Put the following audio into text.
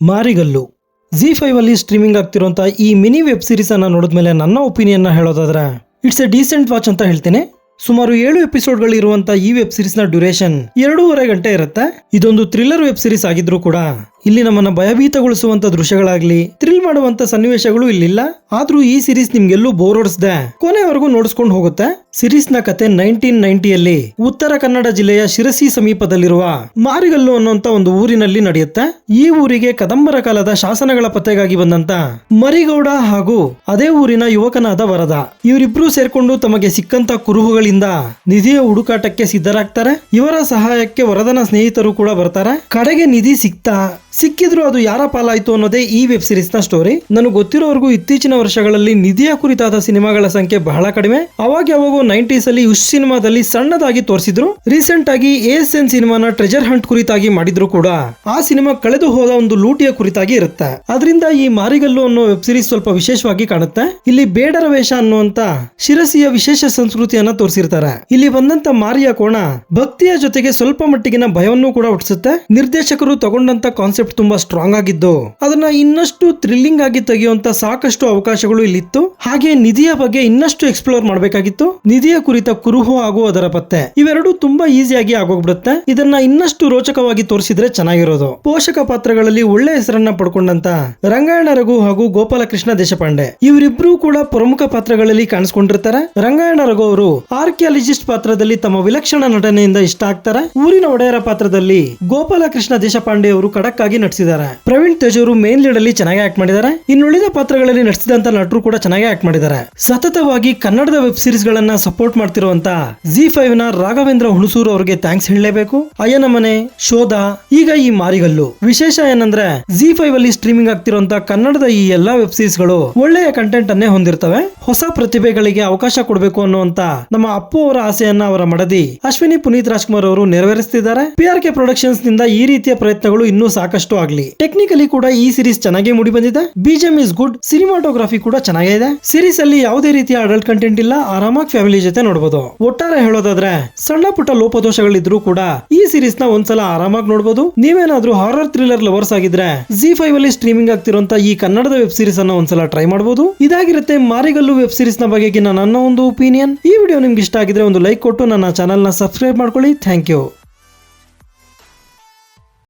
Maarigallu Z5 ಅಲ್ಲಿ streaming ಆಗ್ತಿರುವಂತ ಈ mini web series ಅನ್ನ ನೋಡಿದ್ಮೇಲೆ ನನ್ನ ಒಪಿನಿಯನ್ ಹೇಳೋದಾದ್ರೆ ಇಟ್ಸ್ ಎ ಡೀಸೆಂಟ್ ವಾಚ್ ಅಂತ ಹೇಳ್ತೀನಿ. ಸುಮಾರು 7 ಎಪಿಸೋಡ್ಗಳು ಇರುವಂತ ಈ ವೆಬ್ ಸೀರೀಸ್ ನ ಡ್ಯೂರೇಷನ್ 2.5 ಗಂಟೆ ಇರುತ್ತೆ. ಇದೊಂದು ಥ್ರಿಲ್ಲರ್ ವೆಬ್ ಸೀರೀಸ್ ಆಗಿದ್ರು ಕೂಡ ಇಲ್ಲಿ ನಮ್ಮನ್ನ ಭಯಭೀತಗೊಳಿಸುವಂತ ದೃಶ್ಯಗಳಾಗ್ಲಿ ಥ್ರಿಲ್ ಮಾಡುವಂತ ಸನ್ನಿವೇಶಗಳು ಇಲ್ಲಿಲ್ಲ. ಆದ್ರೂ ಈ ಸೀರೀಸ್ ನಿಮ್ಗೆಲ್ಲೂ ಬೋರ್ ಹೊಡಿಸದೆ ಕೊನೆವರೆಗೂ ನೋಡಿಸ್ಕೊಂಡು ಹೋಗುತ್ತೆ. ಸೀರೀಸ್ ನ ಕತೆ 1990ಯಲ್ಲಿ ಉತ್ತರ ಕನ್ನಡ ಜಿಲ್ಲೆಯ ಶಿರಸಿ ಸಮೀಪದಲ್ಲಿರುವ ಮಾರಿಗಲ್ಲು ಅನ್ನುವಂತ ಒಂದು ಊರಿನಲ್ಲಿ ನಡೆಯುತ್ತೆ. ಈ ಊರಿಗೆ ಕದಂಬರ ಕಾಲದ ಶಾಸನಗಳ ಪತ್ತೆಗಾಗಿ ಬಂದಂತ ಮರಿಗೌಡ ಹಾಗೂ ಅದೇ ಊರಿನ ಯುವಕನಾದ ವರದ ಇವರಿಬ್ರು ಸೇರ್ಕೊಂಡು ತಮಗೆ ಸಿಕ್ಕಂತ ಕುರುಹುಗಳಿಂದ ನಿಧಿಯ ಹುಡುಕಾಟಕ್ಕೆ ಸಿದ್ಧರಾಗ್ತಾರೆ. ಇವರ ಸಹಾಯಕ್ಕೆ ವರದನ ಸ್ನೇಹಿತರು ಕೂಡ ಬರ್ತಾರೆ. ಕಡೆಗೆ ನಿಧಿ ಸಿಕ್ಕಿದ್ರು ಅದು ಯಾರ ಪಾಲಾಯ್ತು ಅನ್ನೋದೇ ಈ ವೆಬ್ ಸೀರೀಸ್ ನ ಸ್ಟೋರಿ. ನನಗೆ ಗೊತ್ತಿರೋವರೆಗೂ ಇತ್ತೀಚಿನ ವರ್ಷಗಳಲ್ಲಿ ನಿಧಿಯ ಕುರಿತಾದ ಸಿನಿಮಾಗಳ ಸಂಖ್ಯೆ ಬಹಳ ಕಡಿಮೆ. ಅವಾಗ ಯಾವಾಗೋ 90s ಅಲ್ಲಿ ಉಶ್ ಸಿನಿಮಾದಲ್ಲಿ ಸಣ್ಣದಾಗಿ ತೋರಿಸಿದ್ರು. ರೀಸೆಂಟ್ ಆಗಿ ASN ಸಿನಿಮಾನ ಟ್ರೆಜರ್ ಹಂಟ್ ಕುರಿತಾಗಿ ಮಾಡಿದ್ರು ಕೂಡ ಆ ಸಿನಿಮಾ ಕಳೆದು ಹೋದ ಒಂದು ಲೂಟಿಯ ಕುರಿತಾಗಿ ಇರುತ್ತೆ. ಅದರಿಂದ ಈ ಮಾರಿಗಲ್ಲು ಅನ್ನೋ ವೆಬ್ ಸೀರೀಸ್ ಸ್ವಲ್ಪ ವಿಶೇಷವಾಗಿ ಕಾಣುತ್ತೆ. ಇಲ್ಲಿ ಬೇಡರ ವೇಷ ಅನ್ನುವಂತ ಶಿರಸಿಯ ವಿಶೇಷ ಸಂಸ್ಕೃತಿಯನ್ನ ತೋರಿಸಿರ್ತಾರೆ. ಇಲ್ಲಿ ಬಂದಂತ ಮಾರಿಯ ಕೋಣ ಭಕ್ತಿಯ ಜೊತೆಗೆ ಸ್ವಲ್ಪ ಮಟ್ಟಿಗಿನ ಭಯವನ್ನು ಕೂಡ ಹುಟ್ಟಿಸುತ್ತೆ. ನಿರ್ದೇಶಕರು ತಗೊಂಡಂತ ಕಾನ್ಸೆಪ್ಟ್ ತುಂಬಾ ಸ್ಟ್ರಾಂಗ್ ಆಗಿದ್ದು ಅದನ್ನ ಇನ್ನಷ್ಟು ಥ್ರಿಲ್ಲಿಂಗ್ ಆಗಿ ತೆಗೆಯುವಂತ ಸಾಕಷ್ಟು ಅವಕಾಶಗಳು ಇಲ್ಲಿತ್ತು. ಹಾಗೆ ನಿಧಿಯ ಬಗ್ಗೆ ಇನ್ನಷ್ಟು ಎಕ್ಸ್ಪ್ಲೋರ್ ಮಾಡಬೇಕಾಗಿತ್ತು. ನಿಧಿಯ ಕುರಿತ ಕುರುಹು ಹಾಗೂ ಅದರ ಪತ್ತೆ ಇವೆರಡು ತುಂಬಾ ಈಸಿಯಾಗಿ ಆಗೋಗ್ಬಿಡುತ್ತೆ. ಇದನ್ನ ಇನ್ನಷ್ಟು ರೋಚಕವಾಗಿ ತೋರಿಸಿದ್ರೆ ಚೆನ್ನಾಗಿರೋದು. ಪೋಷಕ ಪಾತ್ರಗಳಲ್ಲಿ ಒಳ್ಳೆ ಹೆಸರನ್ನ ಪಡ್ಕೊಂಡಂತ ರಂಗಾಯಣ ರಘು ಹಾಗೂ ಗೋಪಾಲಕೃಷ್ಣ ದೇಶಪಾಂಡೆ ಇವರಿಬ್ರು ಕೂಡ ಪ್ರಮುಖ ಪಾತ್ರಗಳಲ್ಲಿ ಕಾಣಿಸ್ಕೊಂಡಿರ್ತಾರೆ. ರಂಗಾಯಣ ರಘು ಅವರು ಆರ್ಕಿಯಾಲಜಿಸ್ಟ್ ಪಾತ್ರದಲ್ಲಿ ತಮ್ಮ ವಿಲಕ್ಷಣ ನಟನೆಯಿಂದ ಇಷ್ಟ ಆಗ್ತಾರೆ. ಊರಿನ ಒಡೆಯರ ಪಾತ್ರದಲ್ಲಿ ಗೋಪಾಲಕೃಷ್ಣ ದೇಶಪಾಂಡೆ ಅವರು ಖಡಕ್ ಆಗಿ ನಟಿಸಿದ್ದಾರೆ. ಪ್ರವೀಣ್ ತೇಜ್ ಅವರು ಮೇನ್ ಲೀಡ್ ಅಲ್ಲಿ ಚೆನ್ನಾಗಿ ಆಕ್ಟ್ ಮಾಡಿದ್ದಾರೆ. ಇನ್ನುಳಿದ ಪಾತ್ರಗಳಲ್ಲಿ ನಟಿಸಿದಂತ ನಟರು ಕೂಡ ಚೆನ್ನಾಗಿ ಆಕ್ಟ್ ಮಾಡಿದ್ದಾರೆ. ಸತತವಾಗಿ ಕನ್ನಡದ ವೆಬ್ ಸೀರೀಸ್ ಗಳನ್ನ ಸಪೋರ್ಟ್ ಮಾಡ್ತಿರುವಂತ Z5 ನ ರಾಘವೇಂದ್ರ ಹುಣಸೂರು ಅವರಿಗೆ ಥ್ಯಾಂಕ್ಸ್ ಹೇಳಲೇಬೇಕು. ಅಯ್ಯನ ಮನೆ, ಶೋಧ, ಈಗ ಈ ಮಾರಿಗಲ್ಲು. ವಿಶೇಷ ಏನಂದ್ರೆ Z5 ಅಲ್ಲಿ ಸ್ಟ್ರೀಮಿಂಗ್ ಆಗ್ತಿರುವಂತ ಕನ್ನಡದ ಈ ಎಲ್ಲಾ ವೆಬ್ ಸೀರೀಸ್ ಗಳು ಒಳ್ಳೆಯ ಕಂಟೆಂಟ್ ಅನ್ನೇ ಹೊಂದಿರ್ತವೆ. ಹೊಸ ಪ್ರತಿಭೆಗಳಿಗೆ ಅವಕಾಶ ಕೊಡಬೇಕು ಅನ್ನುವಂತ ನಮ್ಮ ಅಪ್ಪು ಅವರ ಆಸೆಯನ್ನ ಅವರ ಮಡದಿ ಅಶ್ವಿನಿ ಪುನೀತ್ ರಾಜ್ಕುಮಾರ್ ಅವರು ನೆರವೇರಿಸುತ್ತಿದ್ದಾರೆ. PRK ಪ್ರೊಡಕ್ಷನ್ಸ್ ನಿಂದ ಈ ರೀತಿಯ ಪ್ರಯತ್ನಗಳು ಇನ್ನೂ ಸಾಕಷ್ಟು ಆಗ್ಲಿ. ಟೆಕ್ನಿಕಲಿ ಕೂಡ ಈ ಸೀರೀಸ್ ಚೆನ್ನಾಗಿ ಮೂಡಿ ಬಂದಿದೆ. BGM is good. ಸಿನಿಮಾಟೋಗ್ರಫಿ ಕೂಡ ಚೆನ್ನಾಗಿದೆ. ಸೀರೀಸ್ ಅಲ್ಲಿ ಯಾವುದೇ ರೀತಿಯ ಅಡಲ್ಟ್ ಕಂಟೆಂಟ್ ಇಲ್ಲ. ಆರಾಮಾಗಿ ಫ್ಯಾಮಿಲಿ ಜೊತೆ ನೋಡಬಹುದು. ಒಟ್ಟಾರೆ ಹೇಳೋದಾದ್ರೆ ಸಣ್ಣ ಪುಟ್ಟ ಲೋಪದೋಷಗಳಿದ್ರು ಕೂಡ ಈ ಸೀರೀಸ್ ನ ಒಂದ್ಸಲ ಆರಾಮಾಗಿ ನೋಡಬಹುದು. ನೀವೇನಾದ್ರೂ ಹಾರರ್ ಥ್ರಿಲ್ಲರ್ ಲವರ್ಸ್ ಆಗಿದ್ರೆ Z5 ಅಲ್ಲಿ ಸ್ಟ್ರೀಮಿಂಗ್ ಆಗ್ತಿರುವಂತ ಈ ಕನ್ನಡದ ವೆಬ್ ಸೀರೀಸ್ ಅನ್ನ ಒಂದ್ಸಲ ಟ್ರೈ ಮಾಡಬಹುದು. ಇದಾಗಿರುತ್ತೆ ಮಾರಿಗಲ್ಲು ವೆಬ್ ಸೀರೀಸ್ ನ ಬಗೆಗಿನ ನನ್ನ ಒಂದು ಒಪಿನಿಯನ್. ಈ ವಿಡಿಯೋ ನಿಮ್ಗೆ ಇಷ್ಟ ಆಗಿದ್ರೆ ಒಂದು ಲೈಕ್ ಕೊಟ್ಟು ನನ್ನ ಚಾನೆಲ್ ನ ಸಬ್ಸ್ಕ್ರೈಬ್ ಮಾಡ್ಕೊಳ್ಳಿ. Thank you.